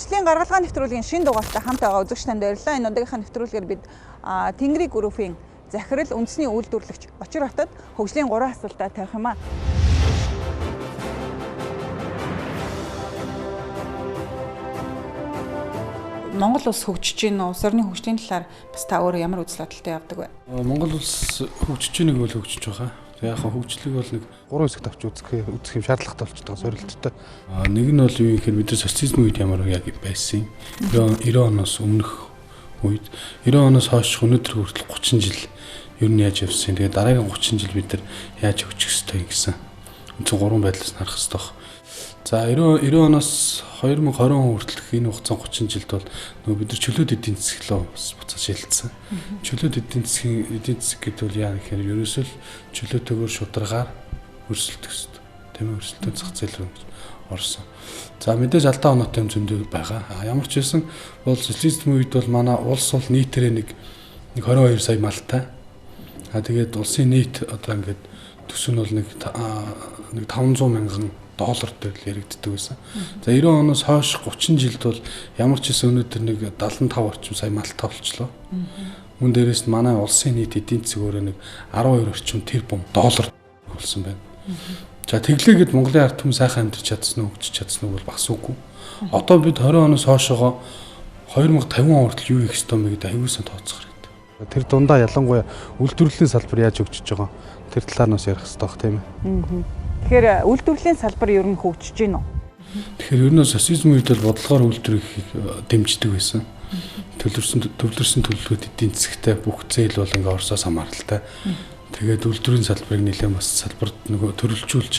Хөгжлийн гаргалгаа нэвтрүүлгийн шинэ дугаартай хамт байгаа үзэгч танд баярлалаа. Энэ удаагийнхаа нэвтрүүлгээр бид Тэнгэрийн группийн захирал үндэсний үйлдвэрлэгч Очир хотод хөгжлийн 3 асуултаа тавих юм аа. Монгол улс хөгжиж гин улс орны хөгжлийн талаар бас та өөрөө ямар үзэл бодолтой явдаг вэ? Монгол улс хөгжиж гинэг бол хөгжиж байгаа. Яг хөгжлийг бол нэг 3 хэсэгт авч үзэх юм шаардлагатай болчихдог сорилттой. Нэг нь бол юу гэхээр бид нар социализм үед ямар яг байсан. 90 оноос өмнөх үед 90 оноос хойш өнөөдөр хүртэл 30 жил ер нь яаж явсан. Тэгээд дараагийн 30 жил бид нар яаж хөгжих ёстой гэсэн. Үнэн 3 байдлаас харах ёстой. За 90 оноос 2020 он хүртэлх энэ хугацаанд 30 жилд бол нөгөө бид нар чөлөөт эдийн засаг руу буцаж шилжсэн. Чөлөөт эдийн засаг гэдэг бол яа гэхээр ерөөсөө л чөлөөтэйгээр шударгаар өрсөлдөх ёстой. Тэмээ өрсөлдөөн зах зээл рүү орсон. За мэдээж алдаа оноотой юм зөндөө байгаа. Ямар ч байсан бол социализм үед бол манай улс бол нийтээрээ нэг 22 сая малтай. Тэгээд улсын нийт одоо ингээд төс нь бол нэг 500 мянган доллар дээр л яригддаг байсан. За 90 оноос хойш 30 жилд бол ямар ч хэсэн өнөөдөр нэг 75 орчим сая малтай болчлоо. Мөн дээрээс нь манай улсын нийт эдийн засаг өөрөө нэг 12 орчим тэрбум доллар болсон байна. За тэглээгээд Монголын ард түмэн сайхан амьдарч чадсан уу, хөгжиж чадсан уу бол бас үгүй. Одоо бид 20 оноос хойшоо 2050 он хүртэл юу хийх ёстой юм бэ гэдэг аюулсан тооцох хэрэгтэй. Тэр дундаа ялангуяа үйлдвэрлэлийн салбар яаж хөгжиж байгаа тэр талаар нь бас ярих хэрэгтэй баг тийм ээ. Тэгэхээр үйлдвэрлэлийн салбар ер нь хөгжиж гин үү? Тэгэхээр ер нь социализм үед бол бодлогоор үйлдвэрлэхийг дэмждэг байсан. Төвлөрсөн төлөвлөгөөт эдийн засагтай бүх зээл бол ингээ Оросоос хамааралтай. Тэгээд үйлдвэрийн салбарыг нэлээд бас салбарт нөгөө төрөлжүүлж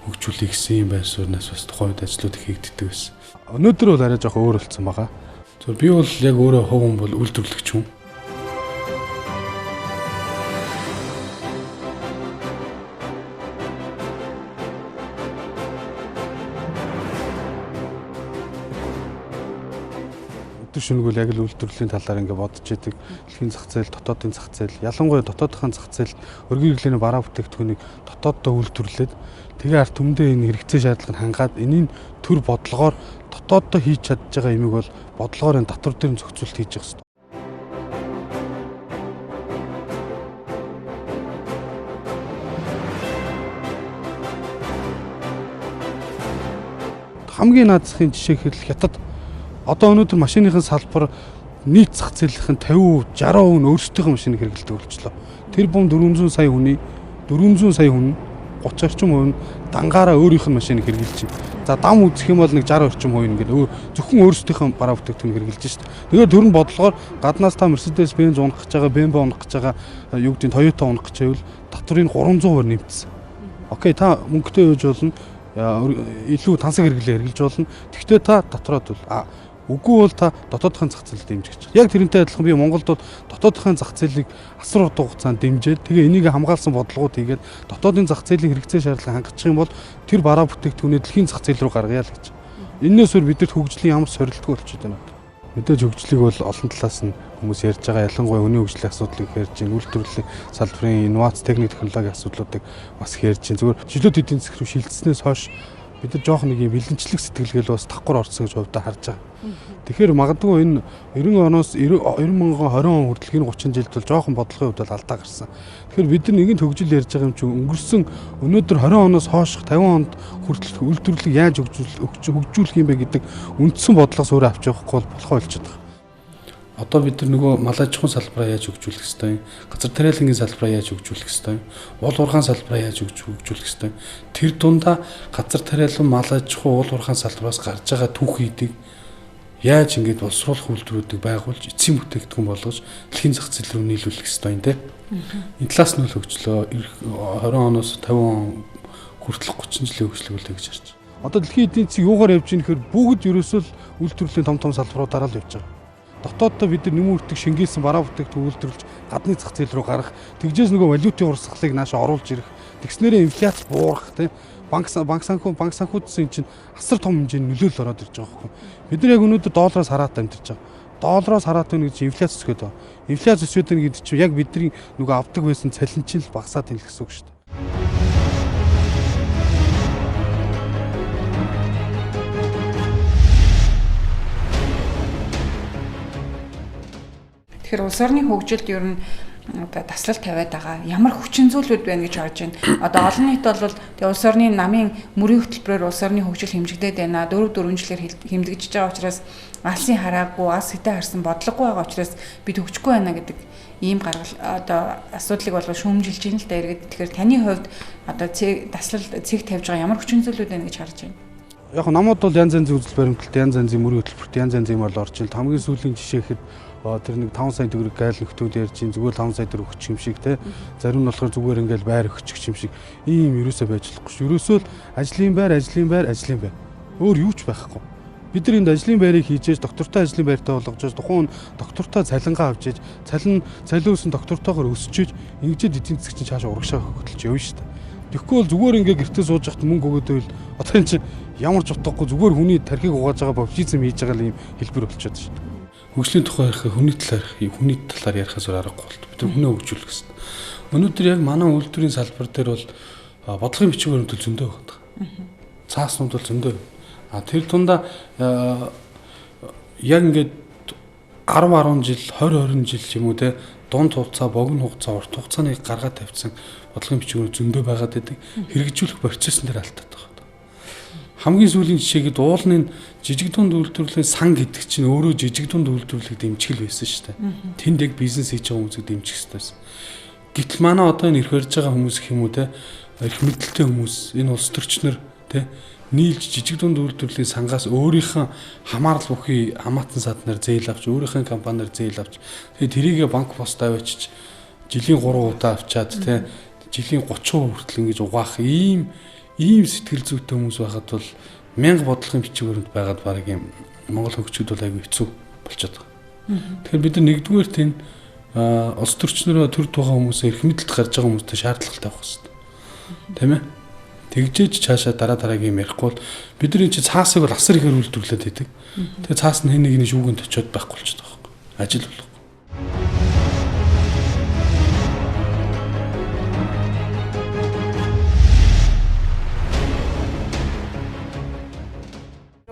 хөгжүүлэх гэсэн юм байр сууриас бас тухайн үед ажлууд их хийгддэг байсан. Өнөөдөр бол арай жоох өөр болсон байгаа. Зөв би бол яг өөрөө хувь хүн бол үйлдвэрлэгч хүн. Шүнгүүл яг л үйлдвэрлэлийн талаар ингээ бодож идэг. Дэлхийн зах зээл, дотоодын зах зээл, ялангуяа дотоодын зах зээл, өргөн иргэлийн бараа бүтээгдэхүүнийг дотооддоо үйлдвэрлээд тэгээ ард түмэндээ энэ хэрэгцээ шаардлагыг хангаад энэний төр бодлогоор дотооддоо хийж чадж байгаа юмыг бол бодлогоор энэ татвар дээр зохицуулт хийж явах хэрэгтэй. Хамгийн наадсахын жишээ гэхэл Хятад одоо өнөөдөр машиныхын салбар нийт зах зээлийн 50%, 60% нь өөрсдийнхөө машиныг хэрэглэдэг болчихлоо. Тэр бум 400 сая хүн 30 орчим хувь нь дангаараа өөрийнх нь машиныг хэрэглэж байна. За дам үзэх юм бол нэг 60 орчим хувь ингээд зөвхөн өөрсдийнхөө бараа бүтээгдэхүүнийг хэрэглэж шүү дээ. Тэгээд төрн бодлогоор гаднаас та Mercedes Benz унах гэж байгаа, BMW унах гэж байгаа, юу гэдэг нь Toyota унах гэж байвал татврыг 300% нэмсэн. Окей, та мөнгөтэй үйж болно. Илүү тансаг хэрэглээ хэрэглэж болно. Тэгвэл та дотроод бол үгүй бол та дотоодын зах зээлд дэмжиж. Яг тэрнтэй адилхан би Монголд бол дотоодын зах зээлийг асар урт хугацаанд дэмжээд тэгээ энийг хамгаалсан бодлогууд хийгээд дотоодын зах зээлийн хэрэгцээ шаардлагыг хангах юм бол тэр бараа бүтээгдэхүүнээ дэлхийн зах зээл рүү гаргая л гэж. Энээс өөр бидэрт хөгжлийн ямар сорилтгүй болчиход байна. Мэдээж хөгжлийг бол олон талаас нь хүмүүс ярьж байгаа. Ялангуяа өнийн хөгжлийн асуудлыг ярьж байна. Үйлдвэрлэлийн салбарын инновац, техник, технологийн асуудлуудыг бас ярьж байна. Зүгээр чөлөөт эдийн засаг руу шилжснээс хойш бид нар жоох нэг юм бэлэнчлэх сэтгэлгээл бас давхар орсон гэж хувьдаа харж байгаа. Тэгэхээр магадгүй энэ 90 оноос 2020 он хүртэл энэ 30 жилд бол жоохон бодлогын хувьд бол алдаа гарсан. Тэгэхээр бид нар нэгэн төгжил ярьж байгаа юм чинь өнгөрсөн өнөөдөр 20 оноос хойш 50 онд хүртэл үйлдвэрлэлийг яаж хөгжүүлэх юм бэ гэдэг үндсэн бодлогоос өөрөө авч явахгүй болохоо болчиход байгаа. Одоо бид нар нөгөө мал аж ахуйн салбараа яаж хөгжүүлэх ёстой юм? Газар тариалангийн салбараа яаж хөгжүүлэх ёстой юм? Уул уурхайн салбараа яаж хөгжүүлэх ёстой юм? Тэр дундаа газар тариалан, мал аж ахуй, уул уурхайн салбараас гарч байгаа түүхийдийг яаж ингэж боловсруулах үйлдвэрүүдийг байгуулж, эцсийн бүтээгдэхүүн болгож дэлхийн зах зээл рүү нийлүүлэх ёстой юм те. Энэ талаас нь л хөгжлөө 20 оноос 50 он хүртэл 30 жилийн хөгжлөг үл гэж харж байна. Одоо дэлхийн эдийн засаг юугаар явж байгаа нөхөр бүгд ерөөсөө л үйлдвэрлэлийн том салбаруудаараа л явж байгаа. Дотооддоо бид нар нэмүртэг шингээсэн бараа бүтээгдэхүүн үйлдвэрлэж гадны зах зээл рүү гарах, тэгжээс нөгөө валютын урсгалыг наашаа оруулж ирэх, тэгснээрээ инфляц буурах тийм банк санхүүдсэн чинь асар том хэмжээний нөлөөлөл ороод ирж байгаа байхгүй. Бид нар яг өнөөдөр доллароос хараад амьдарч байгаа. Доллароос хараад байна гэж инфляц өсгöd байгаа. Инфляц өсөд байна гэдэг чинь яг бидний нөгөө авдаг байсан цалин чинь л багасаад байна гэсэн үг шүү дээ. Тэгэхээр улс орны хөгжилд ер нь одоо таслал тавиад байгаа. Ямар хүчин зүйлүүд байна гэж харж байна. Одоо олон нийт бол тэгээ улс орны намын мөрийн хөтөлбөрөөр улс орны хөгжил хэмжигдээд байна. 4 жилээр хэмжигдэж байгаа учраас алсын хараагүй, алс хэдэ харсан бодлогогүй байгаа учраас бид хөгжихгүй байна гэдэг ийм гаргал одоо асуудлыг бол шүүмжилж ийн л да эргээд. Тэгэхээр таны хувьд одоо таслал цэг тавьж байгаа ямар хүчин зүйлүүд байна гэж харж байна. Яг нь намууд бол янз янзын үзэл баримталд янз янзын мөрийн хөтөлбөрт янз янзын юм бол орж ил хамгийн сүүлийн жишээ хэд тэр нэг 5 сая төгрөг гайл нөхдүүд ярьж ин зүгээр 5 сая төгрөг өгчих юм шиг те зарим нь болохоор зүгээр ингээл байр өгчих юм шиг ийм ерөөсөө байж болохгүй ш. Ерөөсөө л ажлын байр. Өөр юу ч байхгүй. Бид нар энд ажлын байрыг хийжээж доктортой ажлын байртаа болгож тухайн доктортой цалингаа авчиж цалиусан доктортойгоор өсчиж ингэж эдийн засаг чинь цаашаа урагшаа хөдөлж явна шүү дээ. Тэгэхгүй бол зүгээр ингээ гэртээ сууж хахад мөнгө өгөөд байвал одоо энэ чинь ямар ч утгагүй зүгээр хүний тархийг угааж байгаа популизм хийж байгаа юм хэлбэр болчиход шүү дээ. Хөгжлийн тухай ярих, хүний талаар ярихаас өөр аргагүй болт. Бид хүнээ хөгжүүлэх гэсэн. Өнөөдөр яг манай үйлдвэрийн салбар дээр бол бодлогын бичиг баримт зөндөө байдаг. Цааснууд бол зөндөө. Тэр тундаа яг ингээд 10 жил, 20 жил юм уу те дунд хугацаа, богино хугацаа, урт хугацааны гаргаад тавьсан бодлогын бичиг баримт зөндөө байгаад байдаг. Хэрэгжүүлэх процессын дээр алдаад байгаа. Хамгийн сүүлийн жишээгээд уулын жижиг дунд үйлдвэрлэлийн сан гэдэг чинь өөрөө жижиг дунд үйлдвэрлэлийг дэмжих байсан шүү дээ. Тэнд яг бизнес хийж байгаа хүмүүсийг дэмжих хэрэгтэй байсан. Гэтэл манай одоо энэ ирэх барьж байгаа хүмүүс гэх юм уу те их мэдлэлтэй хүмүүс энэ улс төрчнөр те нийлж жижиг дунд үйлдвэрлэлийн сангаас өөрийнхөө хамаарал бүхий хамаатан саднаар зээл авч өөрийнхөө компаниар зээл авч тэгээ тэрийгэ банк постаа авчиж жилийн 3 удаа авчаад те жилийн 30% хүртэл ингэж угаах ийм сэтгэл зүйтэй хүмүүс байхад бол 1000 бодлогын бичиг баримт байгаад баг юм Монгол хөгжүүд бол аягүй хэцүү болчиход байгаа. Тэгэхээр бид нар нэгдүгээр тийм улс төрчнөрөө төр тугаа хүмүүсээ эрх мэдэлд гарч байгаа хүмүүстэй шаардлагатай байх хэрэгтэй. Тийм ээ? Тэгжээж цаашаа дараагийн юм ярихгүй бол бид нар энэ чинь цаасыг бол асар ихээр үйлдвэрлээд байдаг. Тэгээ цаас нь хэн нэгний шүүгэнд очиод байхгүй болчиход байгаа юм. Ажил болох.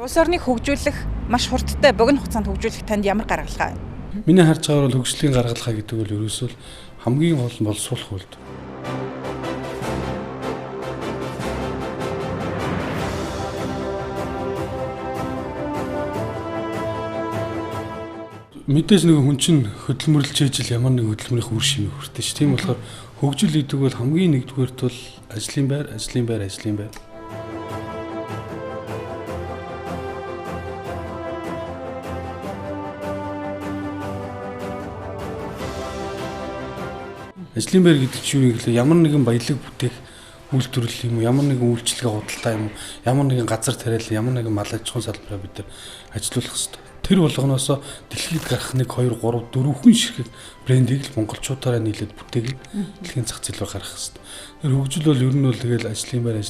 Улс орныг хөгжүүлэх маш хурдтай богино хугацаанд хөгжүүлэх танд ямар гаргалгаа байна? Миний харж байгаагаар бол хөгжлийн гаргалгаа гэдэг бол ерөөсөө хамгийн гол нь боловсруулах үйлдэл. Мэдээж нэг хүн чинь хөдөлмөрлж ижил ямар нэг хөдөлмөрийн үр шимийг хүртэж ш. Тийм болохоор хөгжил гэдэг бол хамгийн нэгдүгээрт бол ажлын байр. Ажлын байр гэдэг чинь юу гэвэл ямар нэгэн баялаг бүтээх үйлдвэрлэл юм уу, ямар нэгэн үйлчлэгээ худалдаа юм уу, ямар нэгэн газар тариалал, ямар нэгэн мал аж ахуйн салбараа бид нар ажилуулах хэрэгтэй. Тэр болгоноос дэлхийд гарах 1 2 3 4 ширхэг брендийг л монголчуудаараа нийлээд бүтээгээд дэлхийн зах зээл рүү гаргах хэрэгтэй. Тэр хөгжил бол ер нь бол тэгэл ажлын байр.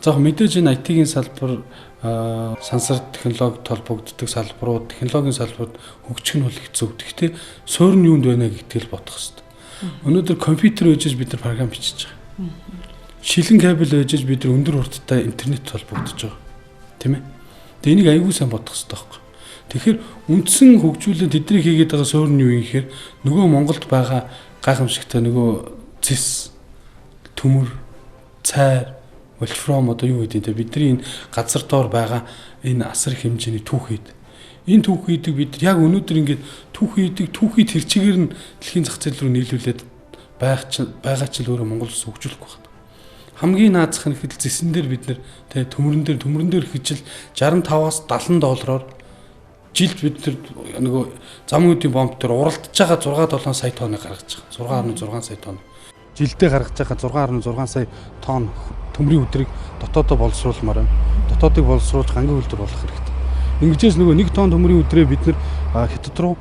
За мэдээж энэ IT-ийн салбар сансар технологид толбогддог салбарууд, технологийн салбарт хөгжих нь бол хэцүү. Гэхдээ суурь нь юунд байна гэдгийг бодох хэрэгтэй. Өнөөдөр компьютер өөжж бид нар програм бичиж байгаа. Шилэн кабель өөжж бид нар өндөр хурдтай интернет холбогдож байгаа. Тийм ээ. Тэгээ энийг аягүй сайн бодох хэрэгтэй байхгүй. Тэгэхээр үндсэн хөгжүүлэлт тэдний хийгээд байгаа суурь нь юу юм гэхээр нөгөө Монголд байгаа гайхамшигтай нөгөө зис, төмөр, цайр, вольфрам одоо юу гэдэг те бидний энэ газар доор байгаа энэ асар их хэмжээний түүхийд. Энэ түүхийдийг бид яг өнөөдөр ингээд түүхийд хэрчээгээр нь дэлхийн зах зээл рүү нийлүүлээд байгаа ч л өөрөө Монгол улс хөгжүүлэхгүй байна. Хамгийн наазах нь ихэд зэсэн дээр бид нэр тэ төмөрөн дээр хижил 65-аас $70 жилд бид нар нөгөө зам үүдийн бомб дээр уралдаж байгаа 6-7 сая тонны гаргаж байгаа. 6.6 сая тонн. Жилдээ гаргаж байгаа 6.6 сая тонн төмрийн өдрийг дотоодоо боловсруулмаар байна. Дотоодыг боловсруулж гангийн үйлдвэр болох хэрэгтэй. Ингэжээс нөгөө 1 тонн төмрийн өдрөө бид нар хятад руу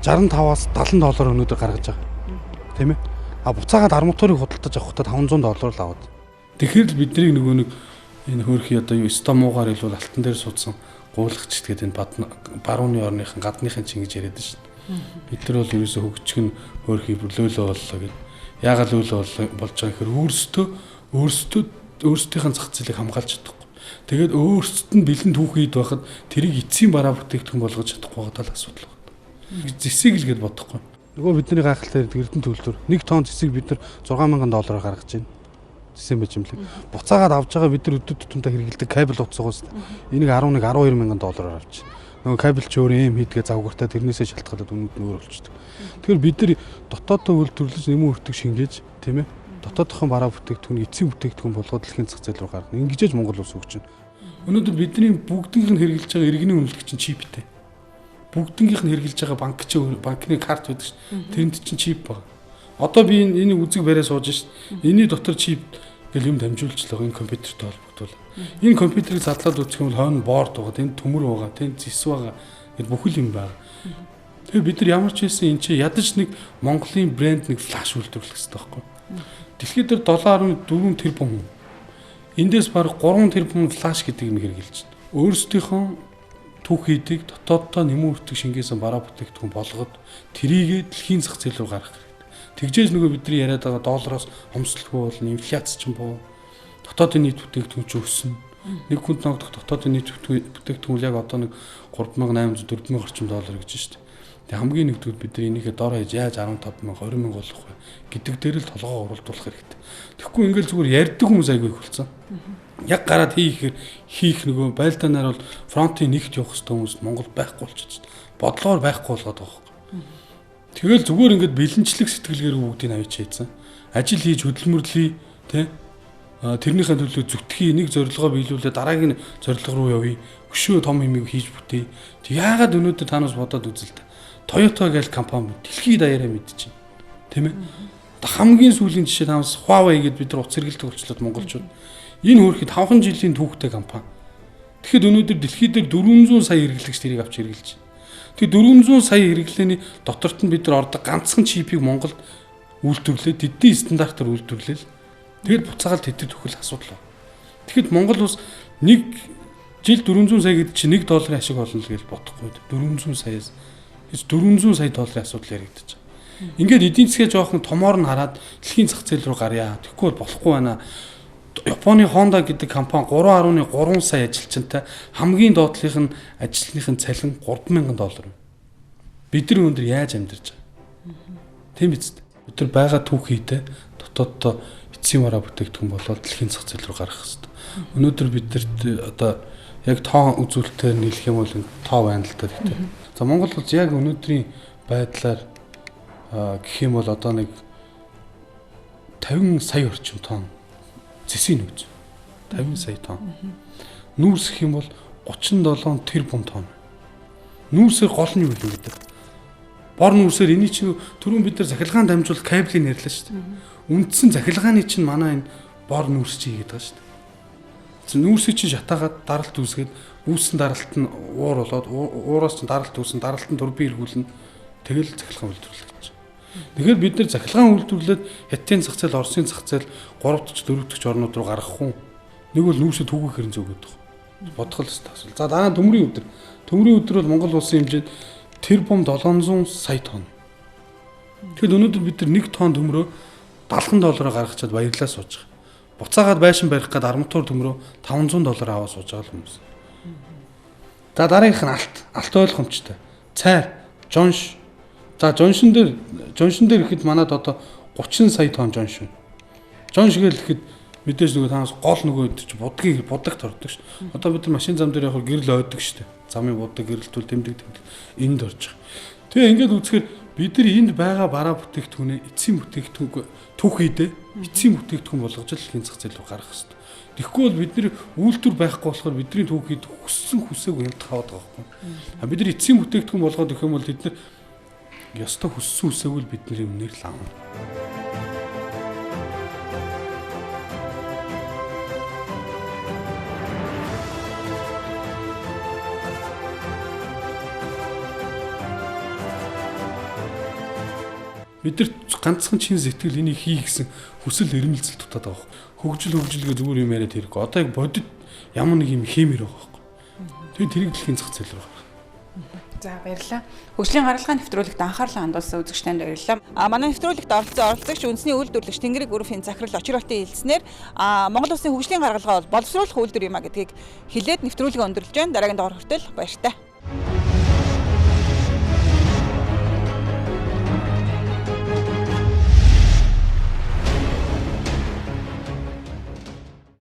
65-аас $70 өнөөдөр гаргаж байгаа. Тийм ээ. Буцаагаад арматурыг худалдаж авахдаа $500 л аваад. Тэгэхээр бидний нөгөө нэг энэ хөөрхий одоо юу стомуугаар илүү алтан дээр суудсан гуулагчд гэдэг энэ барууны орныхан гадныхан чинь гэж яриад байна шүү дээ. Бид нар бол ерөөсө хөгжих нь хөөрхий бүлөөлөө боллоо гэдэг. Яагаад löөлөө болж байгаа гэхээр өөрсдийнхээ зах зээлийг хамгаалж чадахгүй. Тэгээд өөрсдөд нь бэлэн түүхийд байхад тэрийг эцсийн бараа бүтээгдэхүүн болгож чадахгүй байгаа л асуудал байна. Зэсийг л гээд бодохгүй. Нөгөө бидний гайхалтай Эрдэнэ төлөвлөр 1 тонн зэсийг бид нар $6,000 гаргаж байна. Зэсэн бижимлэг. Буцаагаад авж байгаа бид нар өдөр тутамдаа хэрэглэдэг кабель утсагаас энийг 11 $12,000 авч. Нөгөө кабель ч өөр юм хийдгээ завгартаа тэрнээсээ шалтгаалаад үнүүд нь өөр болчихдог. Тэгэхээр бид нар дотоодоо үйлдвэрлэж нэмэн өртөг шингээж тийм ээ. Дотоодхон бараа бүтээгдэхүүн эцсийн бүтээгдэхүүн болгоод дэлхийн зах зээл рүү гаргана. Ингэжээж Монгол улс өгч байна. Өнөөдөр бидний бүгдийнх нь хэрэгжилж байгаа иргэний үнэлэг чинь чиптэй. Бүгднгийнх нь хэрэгжилж байгаа банкны карт байдаг шүү. Тэрэнд чинь чип байна. Одоо би энэ үзэг бариа сууж шүү. Энийний дотор чип гэл юм дамжуулчлаа энэ компьютертэй холбогдвол. Энэ компьютерийг задлаад үзэх юм бол хойно борд байгаа, тэнд төмөр байгаа, тэнд зэс байгаа. Гэт бүхэл юм байна. Тэгээ бид нар ямар ч хэлсэн энэ чи ядаж нэг Монголын брэнд нэг флаш үйлдвэрлэх хэрэгтэй байхгүй. Дэлхийд дээр 7.4 тэрбум. Эндээс бараг 3 тэрбум флаш гэдэг юм хэрэгжилж байна. Өөрсдийнхөө түүхийдийг дотооддоо нэмэн өртөг шингээсэн бараа бүтээгдэхүүн болгоод тэрийгэ дэлхийн зах зээл рүү гаргах хэрэгтэй. Тэгжээж нөгөө бидний яриад байгаа доллароос хомсдолгүй болно, инфляц ч юм боо. Дотоодын нийт бүтээгдэхүүн ч өснө. Нэг хүнд ногдох дотоодын нийт бүтээгдэхүүн яг одоо нэг $3,800-4,000 орчим доллар гэж байна шүү дээ. Тэгээ хамгийн нэгдүгээр бид нар энийхээ дор хаяж яаж 15,000 20,000 болох вэ гэдэг дээр л толгоо оруулах хэрэгтэй. Тэгэхгүй ингээл зүгээр ярьдаг хүмүүс айгүй их болсон. Яг гараад хийх нөгөө байлдаанаар бол фронтын нэгт явах хэрэгтэй хүмүүс Монгол байхгүй болчихсон. Бодлогоор байхгүй болгоод байгаа юм. Тэгэл зүгээр ингээд бэлэнчлэг сэтгэлгээр бүгдийг авчиж хийсэн. Ажил хийж хөдөлмөрлөе тий. Тэрнийхээ төлөө зүтгэхий нэг зорилгоо биелүүлээ дараагийн зорилго руу явъя. Өшөө том юмыг хийж бүтээе. Тэг яагаад өнөөдөр танаас бодоод үзэл та. Toyota гэл компани дэлхийд даяараа мэдчихэв. Тийм ээ. Хамгийн сүүлийн жишээ тамаас Huawei гэдээ бид нар утас хэрэглэдэг болчихлоо монголчууд. Энэ хөөрхөд 5 жилийн түүхтэй компани. Тэгэхэд өнөөдөр дэлхийд дээр 400 сая хэрэглэгч тэрийг авч хэрэглэж байна. Тэгээ 400 сая хэрэглээний доторт нь бид нар ордог ганцхан чипийг Монголд үйлдвэрлээд тэдний стандартаар үйлдвэрлээл. Тэгэд буцаагаад тэдэд төгөл асуудал байна. Тэгэхэд Монгол улс нэг жил 400 сая гэдэг чинь $1 ашиг олно л гэж бодохгүй. 400 саяас 400 сая долларын асуудал яригдаж байгаа. Ингээд эдийн засгээ жоохон томоор нь хараад дэлхийн зах зээл рүү гарья. Тэгэхгүй болохгүй байна. Японы Honda гэдэг компани 3.3 сая ажилчинтай хамгийн доотлих нь ажлынхын цалин $3,000. Бид нар өндөр яаж амьдарч байгаа? Тийм биз дээ. Бид нар байгаа түүхийдээ дотооддоо эцсийн бараа бүтээгдэхүүн болоод дэлхийн зах зээл рүү гаргах хэрэгтэй. Өнөөдөр бидэрт одоо яг тоо үзүүлэлтээр нийлэх юм бол тоо байна л та гэдэг. За Монгол улс яг өнөөдрийн байдлаар гэх юм бол одоо нэг 50 сая орчим тонн зэсийн нөөц. 50 сая тонн. Нүүрс гэх юм бол 37 тэрбум тонн. Нүүрсээр гол нь юу гэдэг? Бор нүүрсээр эний чинь түрүүн бид нар захилгаан дамжуулалт кабелийг нэрлээ шүү дээ. Үндсэн захилгааны чинь манай энэ бор нүүрс чи хийгээд байгаа шүү дээ. Нүүрсийг чинь шатаагаад даралт үүсгээд үүссэн даралт нь уур болоод уураас чинь даралт үүсэн, даралт нь турбин эргүүлнэ. Тэгэл захилгаан үйлдвэрлэх гэж. Тэгэхээр бид нар захилгаан үйлдвэрлээд Хятадын зах зээл, Оросын зах зээл 3-р, 4-р орнууд руу гаргах хүн. Нэг бол нүүрсээ түүгэх хэрэг зөөгөөд байгаа. Бодох л хэвээр асуул. За дараа төмрийн өдөр. Төмрийн өдөр бол Монгол улсын хэмжээнд тэрбум 700 сая тонн. Тэгэхэд өнөөдөр бид нар 1 тонн төмрөө $70 гаргачаад баярлаа сууж байгаа. Буцаагаад байшин барих гээд арматур төмрөө $500 аваад сууж байгаа хүмүүс. За дараагийнх нь алт ойлгомжтой. Цайр, жонш. За жоншин дээр ихэд манад одоо 30 сая тонн жонш байна. Жонш гэхэд мэдээж нөгөө танаас гол нөгөө чи будагт ордог шүү. Одоо бид нар машин зам дээр явах гэрэл ойдог шүү. Замын будаг гэрэлтүүл тэмдэг энд орж байгаа. Тэгээ ингээд үзэхээр бид нар энд байгаа бараа бүтээгдэхүүнээ эцсийн бүтээгдэхүүн түүхийдээ эцсийн бүтээгдэхүүн болгож дэлхийн зах зээл рүү гаргах хэрэгтэй. Тэгэхгүй бол бид нар үйлдвэр байхгүй болохоор бидний түүхийд хүссэн хүсээгүй юм таваад байгаа байхгүй. Бид нар эцсийн бүтээгдэхүүн болгоод өгөх юм бол бид нар ёстой хүссэн хүсээгүй л бидний өмнөр л аавна. Бидэрт ганцхан чин сэтгэл энийг хий гэсэн хүсэл эрмэлзэл дутаад байгаа юм. Хөгжил гэ зүгээр юм яриад хэрэггүй. Одоо яг бодит ямар нэг юм хэмээр байгаа байхгүй. Тэгээд тэрийг дэлхийн зах зээл рүү гаргах. За баярлалаа. Хөгжлийн гаргалгааны нэвтрүүлэгт анхаарлаа хандуулсан үзэгчдэнд баярлалаа. Манай нэвтрүүлэгт оролцогч үндэсний үйлдвэрлэгч Тэнгэрийн гүрвийн захирал Очролтын хэлснээр Монгол улсын хөгжлийн гаргалгаа бол боловсруулах үйлдвэр юм а гэдгийг хэлээд нэвтрүүлгээ өндөрлж байна. Дараагийн дугаар хүртэл баяртай.